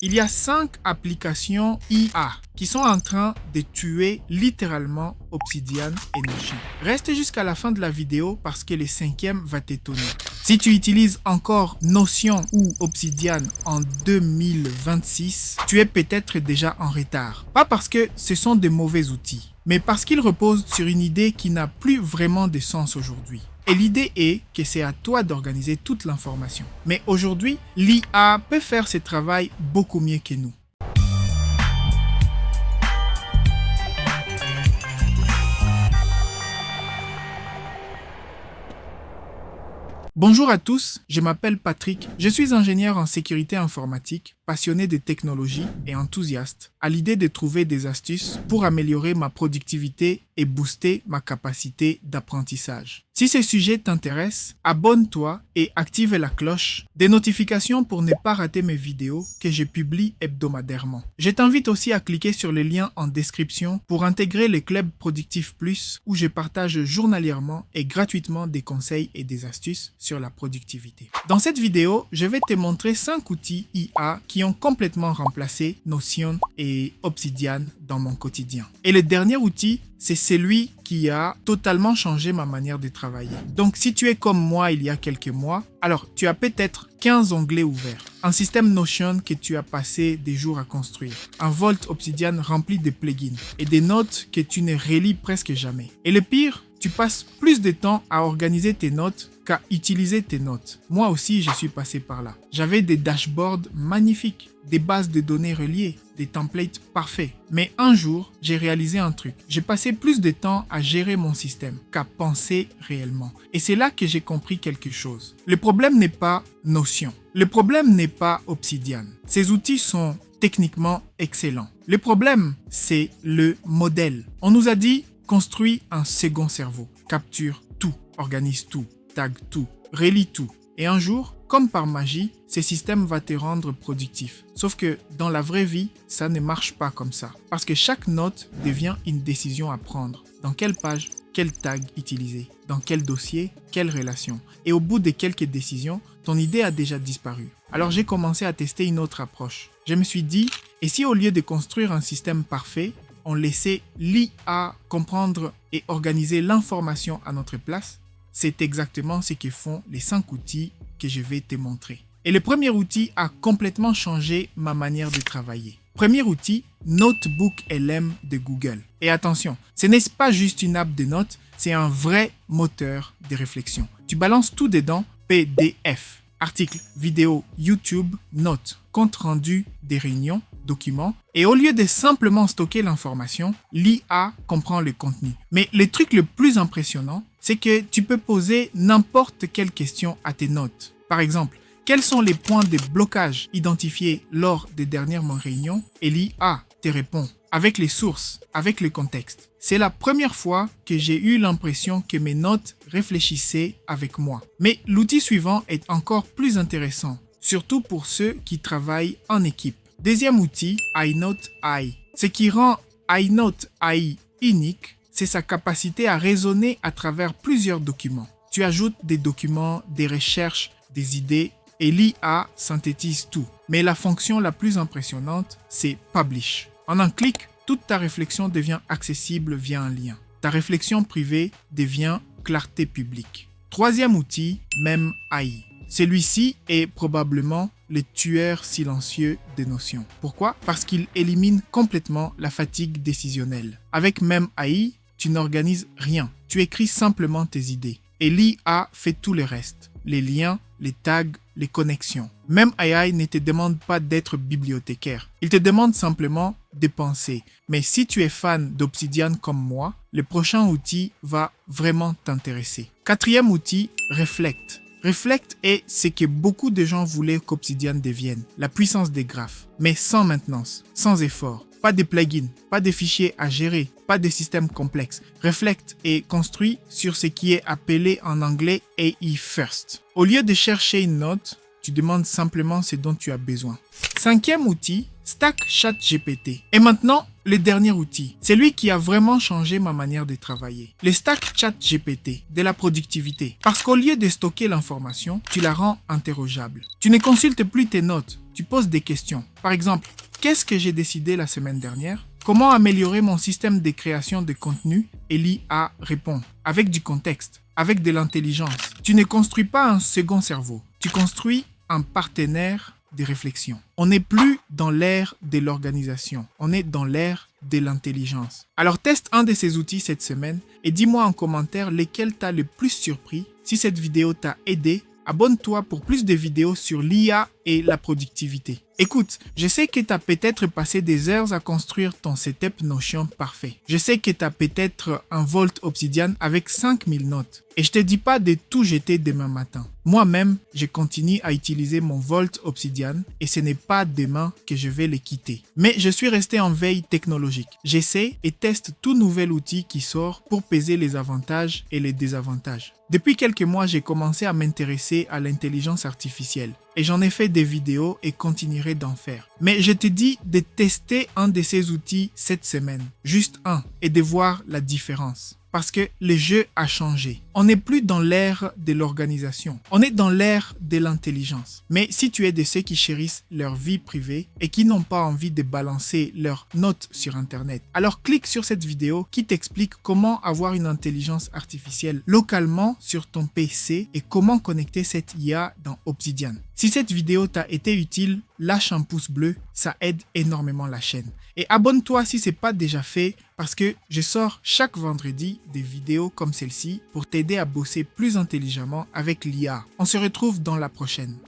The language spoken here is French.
Il y a 5 applications IA qui sont en train de tuer littéralement Obsidian et Notion. Reste jusqu'à la fin de la vidéo parce que le 5e va t'étonner. Si tu utilises encore Notion ou Obsidian en 2026, tu es peut-être déjà en retard. Pas parce que ce sont de mauvais outils, mais parce qu'ils reposent sur une idée qui n'a plus vraiment de sens aujourd'hui. Et l'idée est que c'est à toi d'organiser toute l'information. Mais aujourd'hui, l'IA peut faire ce travail beaucoup mieux que nous. Bonjour à tous, je m'appelle Patrick, je suis ingénieur en sécurité informatique, passionné de technologie et enthousiaste à l'idée de trouver des astuces pour améliorer ma productivité et booster ma capacité d'apprentissage. Si ces sujets t'intéressent, abonne-toi et active la cloche des notifications pour ne pas rater mes vidéos que je publie hebdomadairement. Je t'invite aussi à cliquer sur le lien en description pour intégrer le Club Productif Plus où je partage journalièrement et gratuitement des conseils et des astuces sur la productivité. Dans cette vidéo, je vais te montrer 5 outils IA qui ont complètement remplacé Notion et Obsidian dans mon quotidien. Et le dernier outil, c'est celui qui a totalement changé ma manière de travailler. Donc si tu es comme moi il y a quelques mois, alors tu as peut-être 15 onglets ouverts, un système Notion que tu as passé des jours à construire, un Vault Obsidian rempli de plugins et des notes que tu ne relis presque jamais. Et le pire, tu passes plus de temps à organiser tes notes qu'à utiliser tes notes. Moi aussi, je suis passé par là. J'avais des dashboards magnifiques, des bases de données reliées, des templates parfaits. Mais un jour, j'ai réalisé un truc. J'ai passé plus de temps à gérer mon système qu'à penser réellement. Et c'est là que j'ai compris quelque chose. Le problème n'est pas Notion. Le problème n'est pas Obsidian. Ces outils sont techniquement excellents. Le problème, c'est le modèle. On nous a dit construis un second cerveau, capture tout, organise tout, tag tout, relie tout. Et un jour, comme par magie, ce système va te rendre productif. Sauf que dans la vraie vie, ça ne marche pas comme ça. Parce que chaque note devient une décision à prendre. Dans quelle page, quel tag utiliser, dans quel dossier, quelle relation. Et au bout de quelques décisions, ton idée a déjà disparu. Alors j'ai commencé à tester une autre approche. Je me suis dit, et si au lieu de construire un système parfait, on laissait l'IA comprendre et organiser l'information à notre place? C'est exactement ce que font les 5 outils que je vais te montrer. Et le premier outil a complètement changé ma manière de travailler. Premier outil, Notebook LM de Google. Et attention, ce n'est pas juste une app de notes, c'est un vrai moteur de réflexion. Tu balances tout dedans, PDF, articles, vidéos, YouTube, notes, compte rendu des réunions, documents. Et au lieu de simplement stocker l'information, l'IA comprend le contenu. Mais le truc le plus impressionnant, c'est que tu peux poser n'importe quelle question à tes notes. Par exemple, quels sont les points de blocage identifiés lors des dernières réunions? Et l'IA te répond avec les sources, avec le contexte. C'est la première fois que j'ai eu l'impression que mes notes réfléchissaient avec moi. Mais l'outil suivant est encore plus intéressant, surtout pour ceux qui travaillent en équipe. Deuxième outil, iNote AI. Ce qui rend iNote AI unique, c'est sa capacité à raisonner à travers plusieurs documents. Tu ajoutes des documents, des recherches, des idées et l'IA synthétise tout. Mais la fonction la plus impressionnante, c'est Publish. En un clic, toute ta réflexion devient accessible via un lien. Ta réflexion privée devient clarté publique. Troisième outil, MemAI. Celui-ci est probablement le tueur silencieux des notions. Pourquoi? Parce qu'il élimine complètement la fatigue décisionnelle. Avec MemAI, tu n'organises rien. Tu écris simplement tes idées. Et l'IA fait tout le reste. Les liens, les tags, les connexions. MemAI ne te demande pas d'être bibliothécaire. Il te demande simplement de penser. Mais si tu es fan d'Obsidian comme moi, le prochain outil va vraiment t'intéresser. Quatrième outil, Reflect. Reflect est ce que beaucoup de gens voulaient qu'Obsidian devienne, la puissance des graphes, mais sans maintenance, sans effort. Pas de plugins, pas de fichiers à gérer, pas de système complexe. Reflect est construit sur ce qui est appelé en anglais AI First. Au lieu de chercher une note, tu demandes simplement ce dont tu as besoin. Cinquième outil, Stack ChatGPT. Et maintenant, le dernier outil, c'est lui qui a vraiment changé ma manière de travailler. Le Stack ChatGPT, de la productivité. Parce qu'au lieu de stocker l'information, tu la rends interrogeable. Tu ne consultes plus tes notes. tu poses des questions. Par exemple, qu'est-ce que j'ai décidé la semaine dernière? Comment améliorer mon système de création de contenu? Et l'IA répond avec du contexte, avec de l'intelligence. Tu ne construis pas un second cerveau, tu construis un partenaire de réflexion. On n'est plus dans l'ère de l'organisation, on est dans l'ère de l'intelligence. Alors teste un de ces outils cette semaine et dis-moi en commentaire lesquels t'a le plus surpris. Si cette vidéo t'a aidé, abonne-toi pour plus de vidéos sur l'IA et la productivité. Écoute, je sais que tu as peut-être passé des heures à construire ton setup Notion parfait. Je sais que tu as peut-être un Volt Obsidian avec 5000 notes. Et je te dis pas de tout jeter demain matin. Moi-même, je continue à utiliser mon Volt Obsidian et ce n'est pas demain que je vais le quitter. Mais je suis resté en veille technologique. J'essaie et teste tout nouvel outil qui sort pour peser les avantages et les désavantages. Depuis quelques mois, j'ai commencé à m'intéresser à l'intelligence artificielle. Et j'en ai fait des vidéos et continuerai d'en faire. Mais je te dis de tester un de ces outils cette semaine. Juste un. Et de voir la différence. Parce que le jeu a changé. On n'est plus dans l'ère de l'organisation. On est dans l'ère de l'intelligence. Mais si tu es de ceux qui chérissent leur vie privée et qui n'ont pas envie de balancer leurs notes sur Internet, alors clique sur cette vidéo qui t'explique comment avoir une intelligence artificielle localement sur ton PC et comment connecter cette IA dans Obsidian. Si cette vidéo t'a été utile, lâche un pouce bleu, ça aide énormément la chaîne. Et abonne-toi si ce n'est pas déjà fait parce que je sors chaque vendredi des vidéos comme celle-ci pour t'aider à bosser plus intelligemment avec l'IA. On se retrouve dans la prochaine.